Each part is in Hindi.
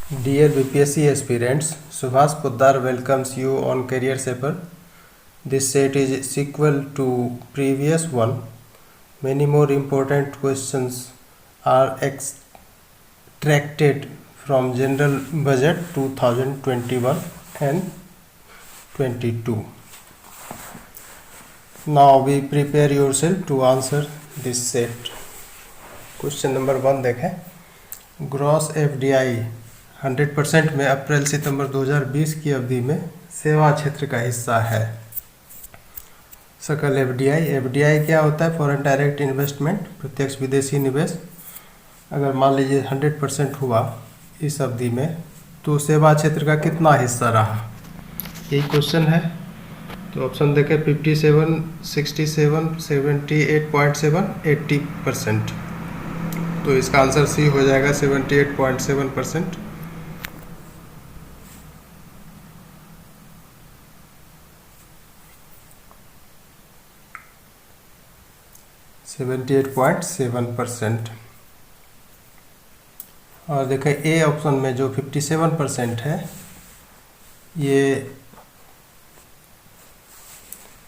Dear BPSC aspirants, Subhas Poddar welcomes you on Career Shaper. This set is sequel to previous one. Many more important questions are extracted from General Budget 2021 and 22. Now we prepare yourself to answer this set. Question number 1 देखें. ग्रॉस FDI 100% में अप्रैल सितंबर 2020 की अवधि में सेवा क्षेत्र का हिस्सा है. सकल FDI क्या होता है? फॉरेन डायरेक्ट इन्वेस्टमेंट, प्रत्यक्ष विदेशी निवेश. अगर मान लीजिए 100% हुआ इस अवधि में, तो सेवा क्षेत्र का कितना हिस्सा रहा, यही क्वेश्चन है. तो ऑप्शन देखें 57, 67, 78.7, 80%. तो इसका आंसर सी हो जाएगा 78.7%. और देखें ए ऑप्शन में जो 57% है, ये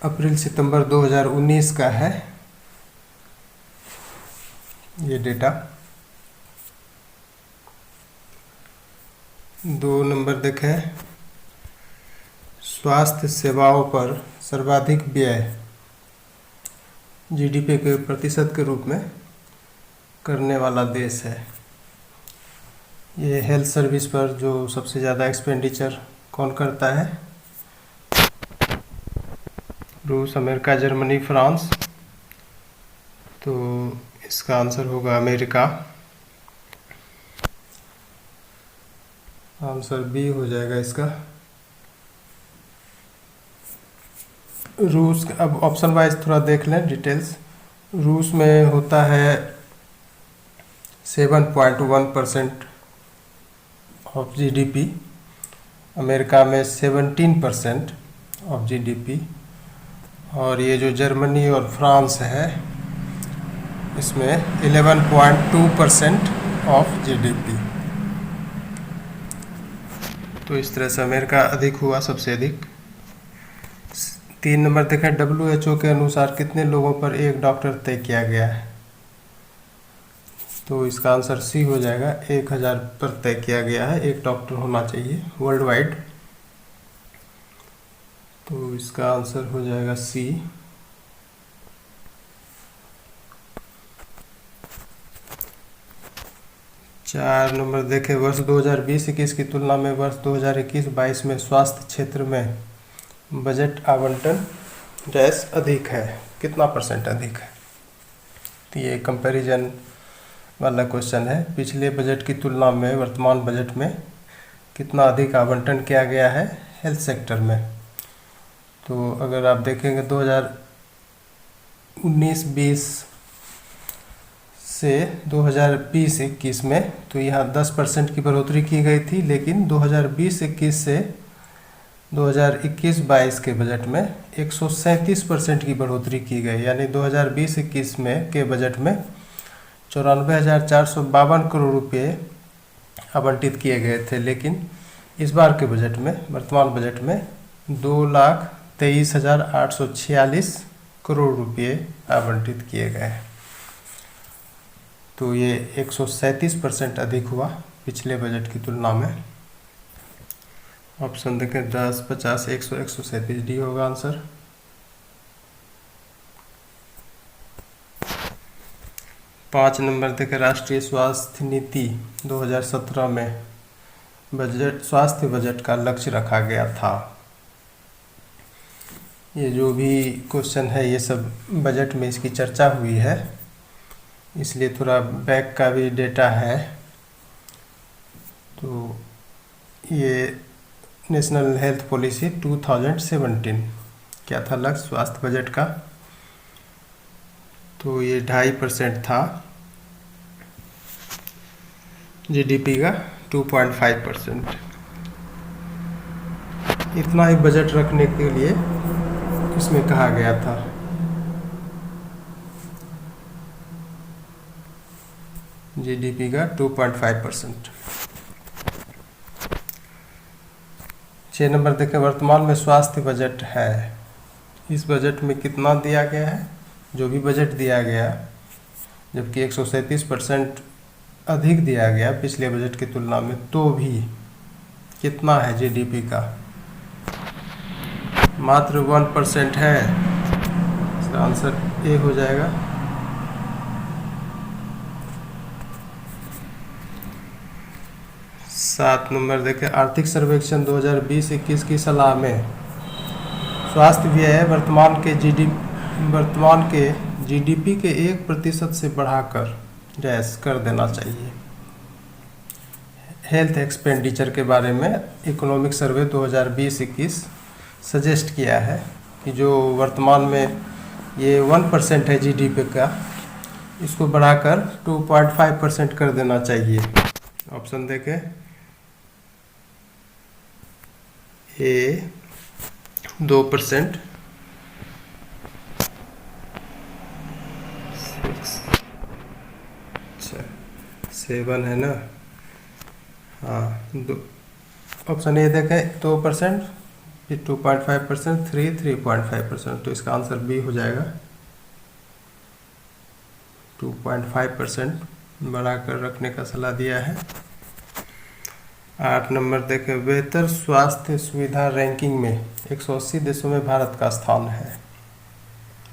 अप्रैल सितंबर 2019 का है ये डेटा. 2 नंबर देखें, स्वास्थ्य सेवाओं पर सर्वाधिक व्यय GDP के प्रतिशत के रूप में करने वाला देश है. ये हेल्थ सर्विस पर जो सबसे ज़्यादा एक्सपेंडिचर कौन करता है? रूस, अमेरिका, जर्मनी, फ्रांस. तो इसका आंसर होगा अमेरिका. आंसर बी हो जाएगा इसका. रूस, अब ऑप्शन वाइज थोड़ा देख लें डिटेल्स. रूस में होता है 7.1% ऑफ GDP, अमेरिका में 17% ऑफ GDP, और ये जो जर्मनी और फ्रांस है इसमें 11.2% ऑफ GDP. तो इस तरह से अमेरिका अधिक हुआ, सबसे अधिक. 3 नंबर देखें, WHO के अनुसार कितने लोगों पर एक डॉक्टर तय किया गया है? तो इसका आंसर सी हो जाएगा. 1000 पर तय किया गया है, एक डॉक्टर होना चाहिए वर्ल्ड वाइड. तो इसका आंसर हो जाएगा सी. चार नंबर देखें, वर्ष 2020-21 की तुलना में वर्ष 2021-22 में स्वास्थ्य क्षेत्र में बजट आवंटन डैश अधिक है. कितना % अधिक है? तो ये कंपैरिजन वाला क्वेश्चन है. पिछले बजट की तुलना में वर्तमान बजट में कितना अधिक आवंटन किया गया है हेल्थ सेक्टर में? तो अगर आप देखेंगे 2019-20 से 2020-21 में, तो यहाँ 10% की बढ़ोतरी की गई थी. लेकिन 2020-21 से 2021-22 के बजट में 137% की बढ़ोतरी की गई. यानी 2020-21 में के बजट में 94,452 करोड़ रुपये आवंटित किए गए थे. लेकिन इस बार के बजट में, वर्तमान बजट में 2,23,846 करोड़ रुपये आवंटित किए गए. तो ये 137% अधिक हुआ पिछले बजट की तुलना में. ऑप्शन देखें 10, 50, 100, 137 डी होगा आंसर. पाँच नंबर देखें, राष्ट्रीय स्वास्थ्य नीति 2017 में बजट, स्वास्थ्य बजट का लक्ष्य रखा गया था. ये जो भी क्वेश्चन है ये सब बजट में इसकी चर्चा हुई है, इसलिए थोड़ा बैक का भी डेटा है. तो ये नेशनल हेल्थ पॉलिसी 2017 क्या था लक्ष्य स्वास्थ्य बजट का? तो ये 2.5% था. GDP का 2.5%. इतना ही बजट रखने के लिए इसमें कहा गया था. GDP का 2.5%. 6 नंबर देखें, वर्तमान में स्वास्थ्य बजट है, इस बजट में कितना दिया गया है? जो भी बजट दिया गया, जबकि 137% अधिक दिया गया पिछले बजट की तुलना में, तो भी कितना है जीडीपी का? मात्र 1% है। इसका आंसर ए हो जाएगा। सात नंबर देखें, आर्थिक सर्वेक्षण 2020-21 की सलाह में स्वास्थ्य व्यय वर्तमान के जीडीपी के 1% से बढ़ाकर डैश कर देना चाहिए। हेल्थ एक्सपेंडिचर के बारे में इकोनॉमिक सर्वे 2020-21 सजेस्ट किया है कि जो वर्तमान में ये 1% है जीडीपी का, इसको बढ़ाकर 2.5% कर देना चाहिए। ऑप्शन देखें, ए 2%, 7 है ना, हाँ, ऑप्शन ए देखें 2%, फिर 2.5%, 3.5%, तो इसका आंसर बी हो जाएगा। 2.5% बढ़ाकर रखने का सलाह दिया है। 8 नंबर देखें, बेहतर स्वास्थ्य सुविधा रैंकिंग में 180 देशों में भारत का स्थान है।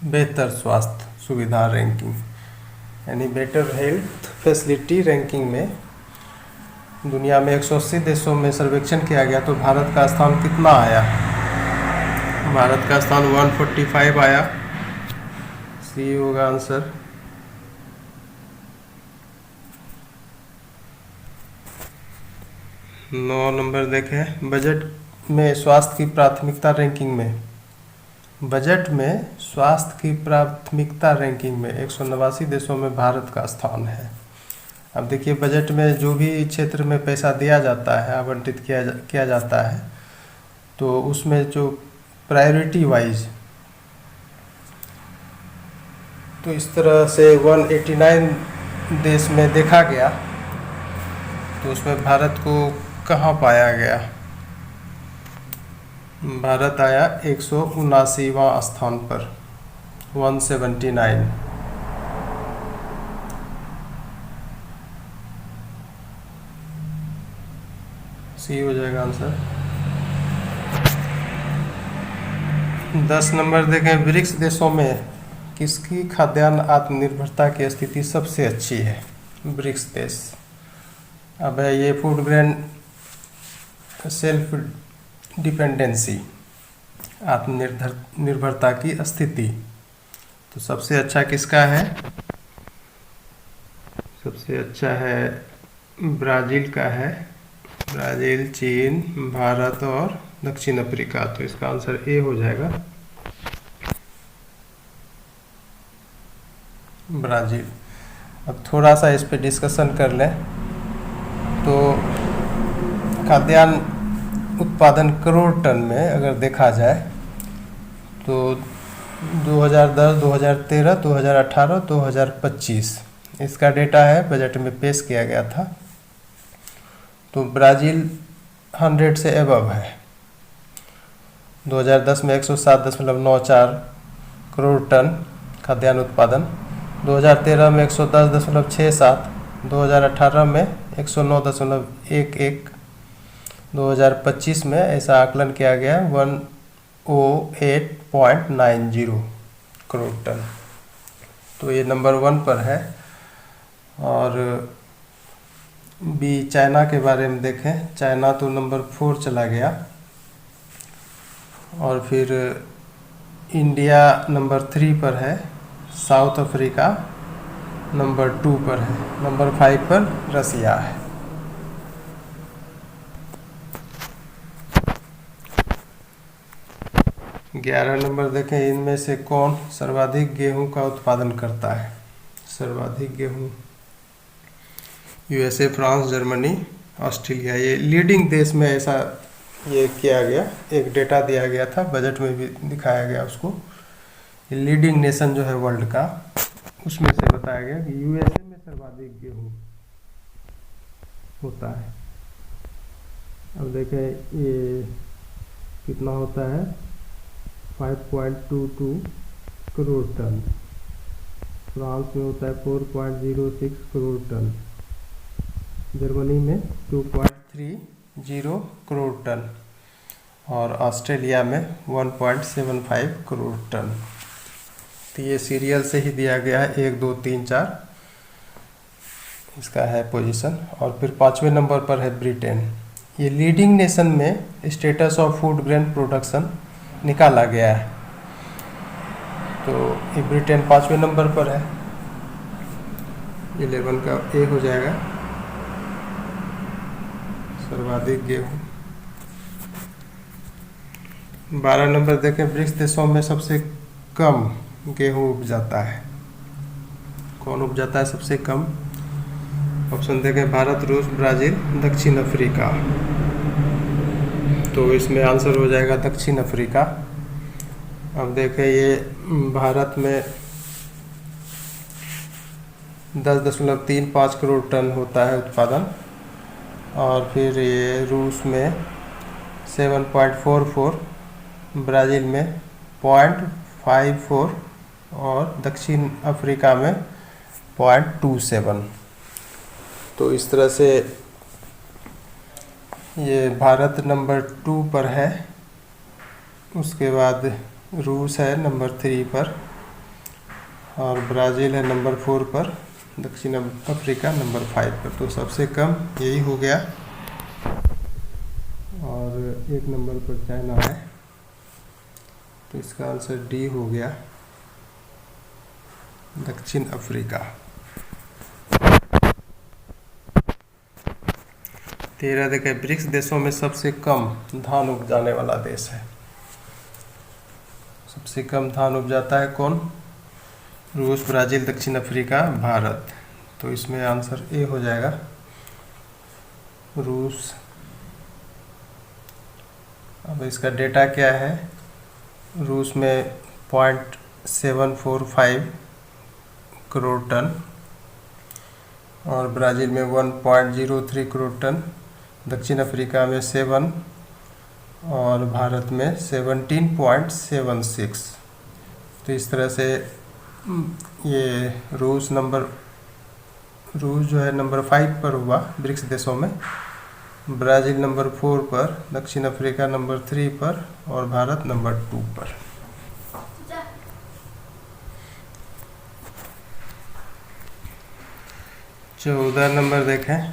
बेहतर स्वास्थ्य सुविधा रैंकिंग यानी बेटर हेल्थ फैसिलिटी रैंकिंग में दुनिया में 180 देशों में सर्वेक्षण किया गया, तो भारत का स्थान कितना आया? भारत का स्थान 145 आया। सी होगा आंसर। नौ नंबर देखें, बजट में स्वास्थ्य की प्राथमिकता रैंकिंग में, बजट में स्वास्थ्य की प्राथमिकता रैंकिंग में 189 देशों में भारत का स्थान है। अब देखिए, बजट में जो भी क्षेत्र में पैसा दिया जाता है, आवंटित किया जाता है, तो उसमें जो प्रायोरिटी वाइज, तो इस तरह से 189 देश में देखा गया, तो उसमें भारत को कहाँ पाया गया? भारत आया 179वां स्थान पर, 179। सी हो जाएगा आंसर। 10 नंबर देखें, ब्रिक्स देशों में किसकी खाद्यान्न आत्मनिर्भरता की स्थिति सबसे अच्छी है? ब्रिक्स देश। अब है ये फूड ग्रेन सेल्फ डिपेंडेंसी, आत्मनिर्भरता की स्थिति, तो सबसे अच्छा किसका है? सबसे अच्छा है ब्राज़ील का है। ब्राज़ील, चीन, भारत और दक्षिण अफ्रीका, तो इसका आंसर ए हो जाएगा, ब्राज़ील। अब थोड़ा सा इस पे डिस्कशन कर लें तो खाद्यान्न उत्पादन करोड़ टन में अगर देखा जाए तो 2010, 2013, 2018, 2025 इसका डेटा है, बजट में पेश किया गया था। तो ब्राज़ील 100 से एबव है। 2010 में 107.94 करोड़ टन खाद्यान्न उत्पादन, 2013 में 110.67, 2018 में 109.11, 2025 में ऐसा आकलन किया गया 108.90 करोड़ टन। तो ये नंबर 1 पर है। और बी चाइना के बारे में देखें, चाइना तो नंबर 4 चला गया, और फिर इंडिया नंबर 3 पर है, साउथ अफ्रीका नंबर 2 पर है, नंबर 5 पर रसिया है। ग्यारह नंबर देखें, इनमें से कौन सर्वाधिक गेहूं का उत्पादन करता है? सर्वाधिक गेहूं यूएसए, फ्रांस, जर्मनी, ऑस्ट्रेलिया, ये लीडिंग देश में ऐसा ये किया गया, एक डेटा दिया गया था, बजट में भी दिखाया गया उसको। लीडिंग नेशन जो है वर्ल्ड का, उसमें से बताया गया कि यूएसए में सर्वाधिक गेहूं होता है। अब देखें, ये कितना होता है 5.22 करोड़ टन। फ्रांस में होता है 4.06 करोड़ टन। जर्मनी में 2.30 करोड़ टन और ऑस्ट्रेलिया में 1.75 करोड़ टन। तो ये सीरियल से ही दिया गया है 1 2 3 4 इसका है पोजीशन। और फिर 5वें नंबर पर है ब्रिटेन। ये लीडिंग नेशन में status of food grain production निकाला गया है। तो ये ब्रिटेन 5वें नंबर पर है। 11 का ए हो जाएगा सर्वाधिक गेहूँ। 12 नंबर देखें, ब्रिक्स देशों में सबसे कम गेहूँ उपजाता है। कौन उपजाता है सबसे कम? ऑप्शन देखें, भारत, रूस, ब्राज़ील, दक्षिण अफ्रीका। तो इसमें आंसर हो जाएगा दक्षिण अफ्रीका। अब देखें, ये भारत में 10.35 करोड़ टन होता है उत्पादन। और फिर ये रूस में 7.44, ब्राज़ील में 0.54 और दक्षिण अफ्रीका में 0.27। तो इस तरह से ये भारत नंबर 2 पर है। उसके बाद रूस है नंबर 3 पर और ब्राज़ील है नंबर 4 पर, दक्षिण अफ्रीका नंबर 5 पर। तो सबसे कम यही हो गया। और 1 नंबर पर चाइना है। तो इसका आंसर डी हो गया, दक्षिण अफ्रीका। 13 देखें, ब्रिक्स देशों में सबसे कम धान उपजाने वाला देश है। सबसे कम धान उपजाता है कौन? रूस, ब्राज़ील, दक्षिण अफ्रीका, भारत। तो इसमें आंसर ए हो जाएगा, रूस। अब इसका डेटा क्या है? रूस में 0.745 करोड़ टन और ब्राज़ील में 1.03 करोड़ टन, दक्षिण अफ्रीका में 7 और भारत में 17.76। तो इस तरह से ये रूस जो है नंबर 5 पर हुआ ब्रिक्स देशों में, ब्राज़ील नंबर 4 पर, दक्षिण अफ्रीका नंबर 3 पर और भारत नंबर 2 पर। चौदह नंबर देखें,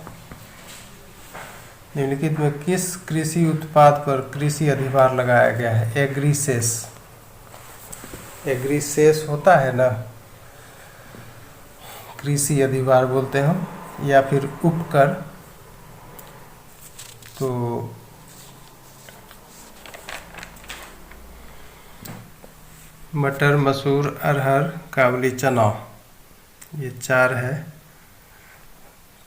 निम्नलिखित में किस कृषि उत्पाद पर कृषि अधिभार लगाया गया है? एग्रीसेस। एग्रीसेस होता है ना, कृषि अधिभार बोलते हैं हम, या फिर उपकर। तो मटर, मसूर, अरहर, काबुली चना, ये 4 है।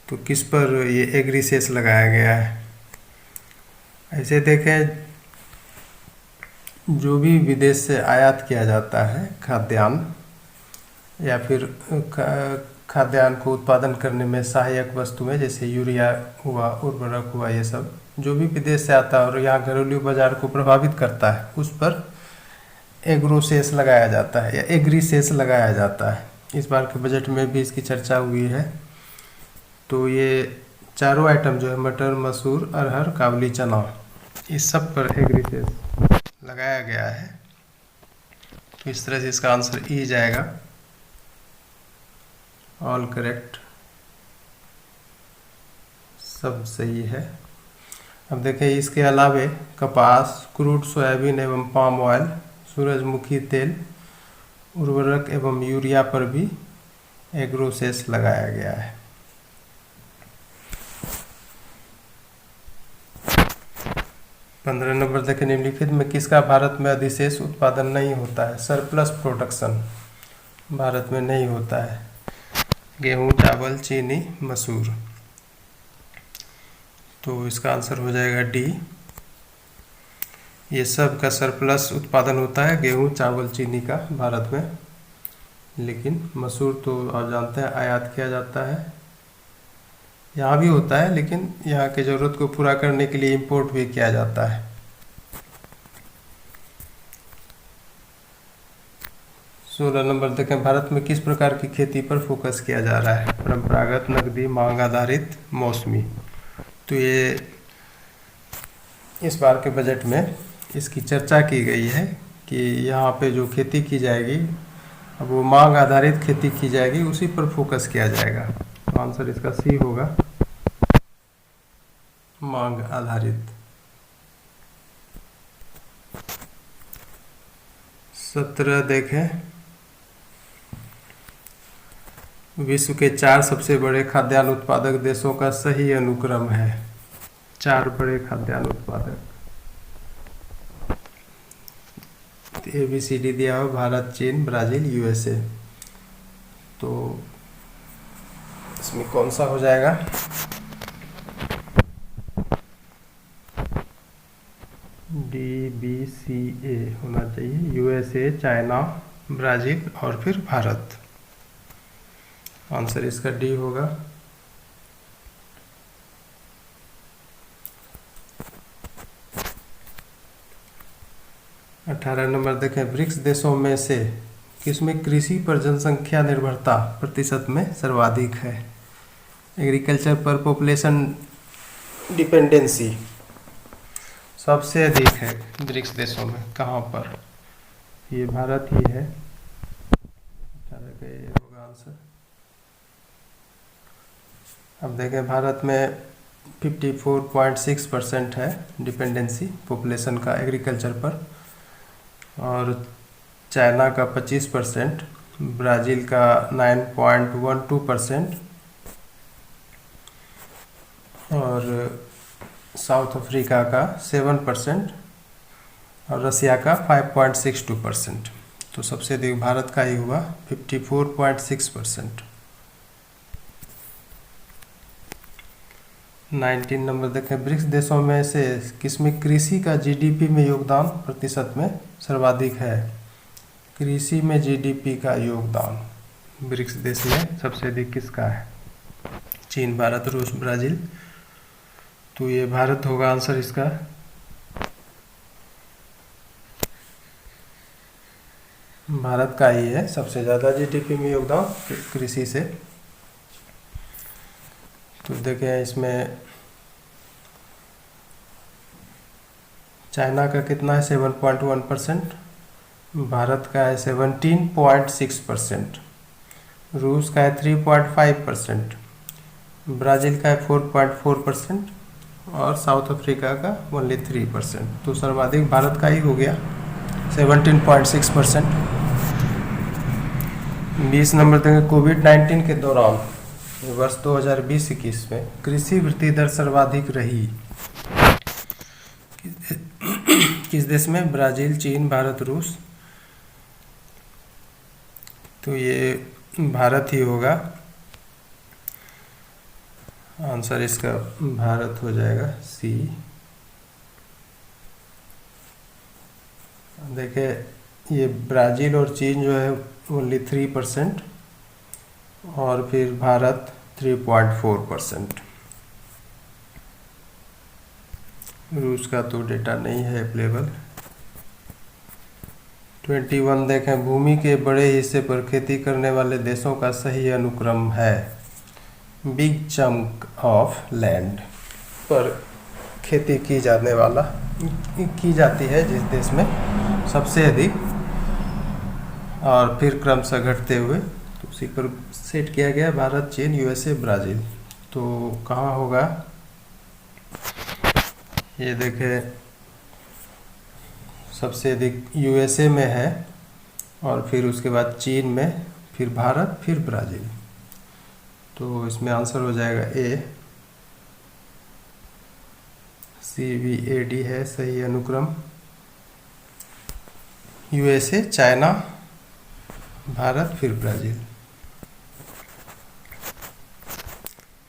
तो किस पर ये एग्रीसेस लगाया गया है? ऐसे देखें, जो भी विदेश से आयात किया जाता है खाद्यान्न या फिर खाद्यान्न को उत्पादन करने में सहायक वस्तुएं, जैसे यूरिया हुआ, उर्वरक हुआ, ये सब जो भी विदेश से आता है और यहाँ घरेलू बाजार को प्रभावित करता है, उस पर एग्रोसेस लगाया जाता है या एग्रीसेस लगाया जाता है। इस बार के बजट में भी इसकी चर्चा हुई है। तो ये चारों आइटम जो है, मटर, मसूर, अरहर, काबुली चना, इस सब पर एग्रीसेस लगाया गया है। तो इस तरह से इसका आंसर ई जाएगा, ऑल करेक्ट, सब सही है। अब देखें, इसके अलावे कपास, क्रूड सोयाबीन एवं पाम ऑयल, सूरजमुखी तेल, उर्वरक एवं यूरिया पर भी एग्रोसेस लगाया गया है। 15 नंबर देखें, निम्नलिखित में किसका भारत में अधिशेष उत्पादन नहीं होता है? सरप्लस प्रोडक्शन भारत में नहीं होता है। गेहूं, चावल, चीनी, मसूर। तो इसका आंसर हो जाएगा डी। ये सब का सरप्लस उत्पादन होता है, गेहूं, चावल, चीनी का भारत में। लेकिन मसूर तो आप जानते हैं आयात किया जाता है। यहाँ भी होता है, लेकिन यहाँ की ज़रूरत को पूरा करने के लिए इंपोर्ट भी किया जाता है। 16 नंबर देखें, भारत में किस प्रकार की खेती पर फोकस किया जा रहा है? परंपरागत, नकदी, मांग आधारित, मौसमी। तो ये इस बार के बजट में इसकी चर्चा की गई है कि यहाँ पे जो खेती की जाएगी अब वो मांग आधारित खेती की जाएगी, उसी पर फोकस किया जाएगा। तो आंसर इसका सी होगा, मांग आधारित। 17 देखें, विश्व के 4 सबसे बड़े खाद्यान्न उत्पादक देशों का सही अनुक्रम है। 4 बड़े खाद्यान्न उत्पादक, ABCD दिया हुआ, भारत, चीन, ब्राजील, USA। तो इसमें कौन सा हो जाएगा? DBCA होना चाहिए, USA, चाइना, ब्राजील और फिर भारत। आंसर इसका डी होगा। अठारह नंबर देखें, ब्रिक्स देशों में से किसमें कृषि पर जनसंख्या निर्भरता प्रतिशत में सर्वाधिक है? एग्रीकल्चर पर पॉपुलेशन डिपेंडेंसी सबसे अधिक है ब्रिक्स देशों में। कहाँ पर? ये भारत ही है। 18 का ये होगा आंसर। अब देखें, भारत में 54.6% है डिपेंडेंसी पॉपुलेशन का एग्रीकल्चर पर, और चाइना का 25%, ब्राज़ील का 9.12% और साउथ अफ्रीका का 7% और रसिया का 5.62%। तो सबसे अधिक भारत का ही हुआ 54.6%। 19 नंबर देखें, ब्रिक्स देशों में से किसमें कृषि का GDP में योगदान प्रतिशत में सर्वाधिक है? कृषि में GDP का योगदान ब्रिक्स देश में सबसे अधिक किसका है? चीन, भारत, रूस, ब्राज़ील। तो ये भारत होगा आंसर इसका। भारत का ही है सबसे ज़्यादा GDP में योगदान कृषि से। तो देखें, इसमें चाइना का कितना है? 7.1%, भारत का है 17.6%, रूस का है 3.5%, ब्राज़ील का है 4.4% और साउथ अफ्रीका का ओनली 3%। तो सर्वाधिक भारत का ही हो गया 17.6%। 20 नंबर तक, कोविड-19 के दौरान वर्ष 2020-21 में कृषि वृद्धि दर सर्वाधिक रही किस देश में? ब्राज़ील, चीन, भारत, रूस। तो ये भारत ही होगा। आंसर इसका भारत हो जाएगा, सी। देखिए, ये ब्राज़ील और चीन जो है ओनली 3% और फिर भारत 3.4%। रूस का तो डेटा नहीं है अवेलेबल। 21 देखें, भूमि के बड़े हिस्से पर खेती करने वाले देशों का सही अनुक्रम है। बिग चंक ऑफ लैंड पर खेती की जाती है जिस देश में सबसे अधिक, और फिर क्रमशः घटते हुए, तो उसी पर सेट किया गया भारत, चीन, USA, ब्राज़ील। तो कहाँ होगा? ये देखें, सबसे अधिक USA में है और फिर उसके बाद चीन में, फिर भारत, फिर ब्राज़ील। तो इसमें आंसर हो जाएगा ए, CVAD है सही अनुक्रम। USA, चाइना, भारत, फिर ब्राज़ील।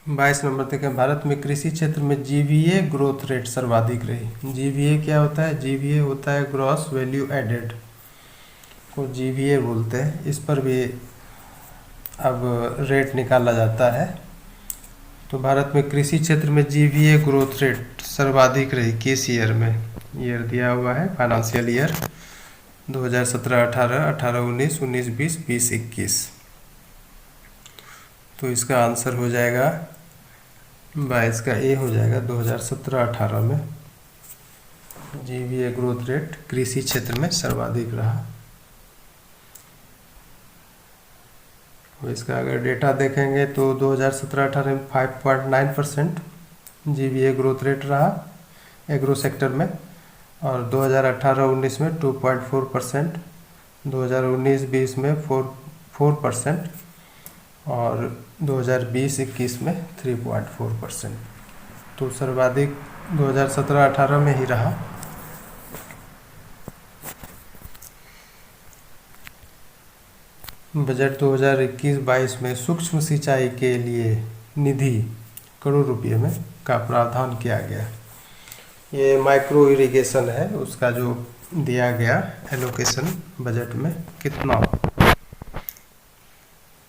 22 नंबर तक है, भारत में कृषि क्षेत्र में GVA ग्रोथ रेट सर्वाधिक रही। GVA क्या होता है? GVA होता है ग्रॉस वैल्यू एडेड, को GVA बोलते हैं। इस पर भी अब रेट निकाला जाता है। तो भारत में कृषि क्षेत्र में GVA ग्रोथ रेट सर्वाधिक रही किस ईयर में? ईयर दिया हुआ है, फाइनेंशियल ईयर 2017-18, 18-19, 19-20, 20-21। तो इसका आंसर हो जाएगा 22 का ए हो जाएगा 2017-18 में जीवीए ग्रोथ रेट कृषि क्षेत्र में सर्वाधिक रहा। और इसका अगर डेटा देखेंगे तो 2017-18 में 5.9% जीवीए ग्रोथ रेट रहा एग्रो सेक्टर में, और 2018-19 में 2.4%, 2019-20 में 4%, और 2020-21 में 3.4%। तो सर्वाधिक 2017-18 में ही रहा। बजट 2021-22 में सूक्ष्म सिंचाई के लिए निधि करोड़ रुपये में का प्रावधान किया गया। ये माइक्रो इरिगेशन है, उसका जो दिया गया एलोकेशन बजट में कितना,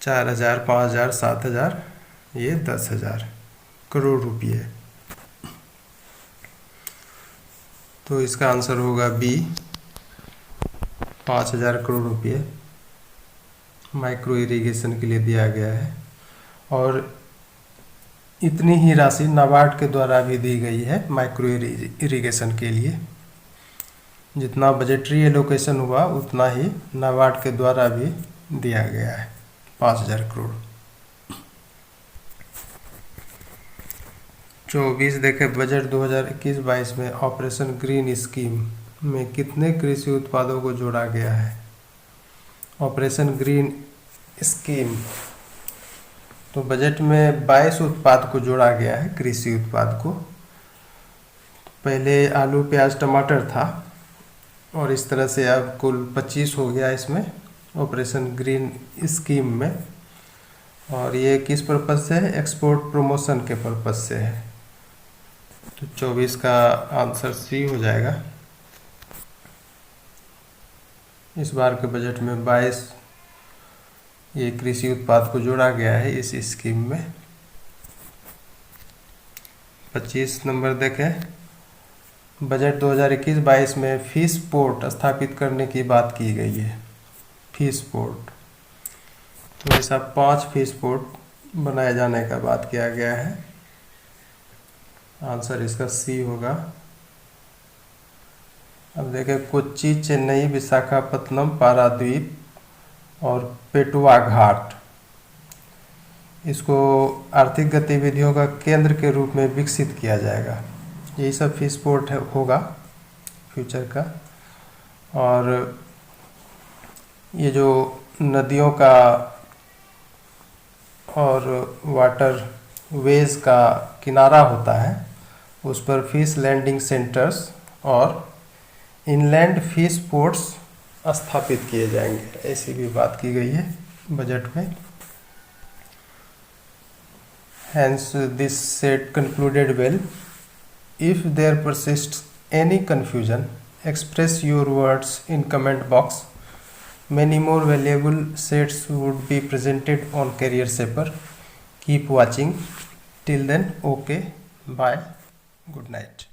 4,000, 5,000, 7,000, ये 10,000 करोड़ रुपये। तो इसका आंसर होगा बी, 5,000 करोड़ रुपये माइक्रो इरिगेशन के लिए दिया गया है। और इतनी ही राशि नाबार्ड के द्वारा भी दी गई है माइक्रो इरिगेशन के लिए। जितना बजटरी एलोकेशन हुआ उतना ही नाबार्ड के द्वारा भी दिया गया है, 5,000 करोड़। 24 देखें बजट 2021-22 में ऑपरेशन ग्रीन स्कीम में कितने कृषि उत्पादों को जोड़ा गया है। ऑपरेशन ग्रीन स्कीम तो बजट में 22 उत्पाद को जोड़ा गया है, कृषि उत्पाद को। पहले आलू, प्याज, टमाटर था और इस तरह से अब कुल 25 हो गया इसमें ऑपरेशन ग्रीन स्कीम में। और ये किस पर्पज़ से है, एक्सपोर्ट प्रमोशन के पर्पज़ से है। तो 24 का आंसर सी हो जाएगा। इस बार के बजट में 22 ये कृषि उत्पाद को जोड़ा गया है इस स्कीम में। 25 नंबर देखें, बजट 2021-22 में फिश पोर्ट स्थापित करने की बात की गई है। फिश पोर्ट तो ऐसा 5 फिश पोर्ट बनाए जाने का बात किया गया है। आंसर इसका सी होगा। अब देखें, कोच्चि, चेन्नई, विशाखापत्तनम, पारादीप और पेटुआ घाट, इसको आर्थिक गतिविधियों का केंद्र के रूप में विकसित किया जाएगा। यही सब फिश पोर्ट होगा फ्यूचर का। और ये जो नदियों का और वाटर वेज का किनारा होता है उस पर फिश लैंडिंग सेंटर्स और इनलैंड फिश पोर्ट्स स्थापित किए जाएंगे, ऐसी भी बात की गई है बजट में। Hence this set concluded well. If there persists any confusion, express your words in comment box. Many more valuable sets would be presented on Career Shaper. Keep watching. Till then, okay, bye, good night.